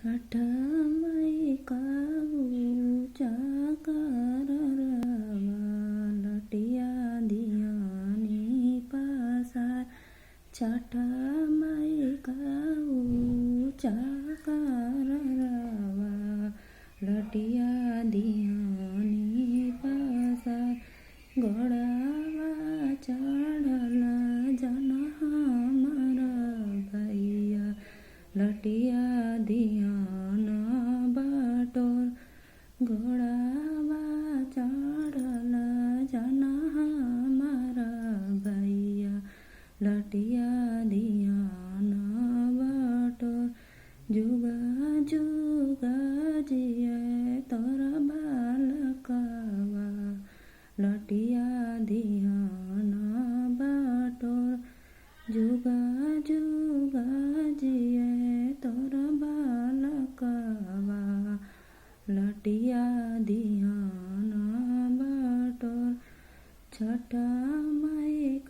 छठमई ऊंचा कर लटिया दियानी पसार। छठमई ऊंचा कर लटिया दियानी पसार। घोड़ावा चढ़ल जन हमर भैया लटिया दियान बटोर। घोड़ावा चढ़ल जन हमर भैया लटिया दियान बटोर। जुगा जुगा जिए तोर बालकवा लटिया दियान बटोर। जुगा जुगा जिए तोर बालकवा लटिया दियान बटोर। छठमई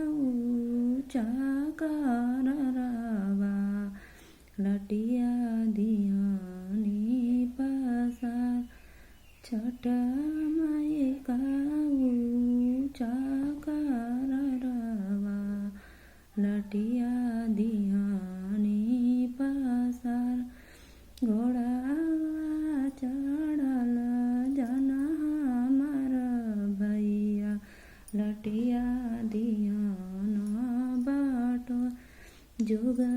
ऊंचा कर लटिया दियानी पसार। छठमई ऊंचा कर लटिया दियानी पसार। घोड़ावा चढ़ल जन हमर भैया लटिया दियान बटोर। जुगा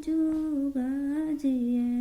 जुगा जिए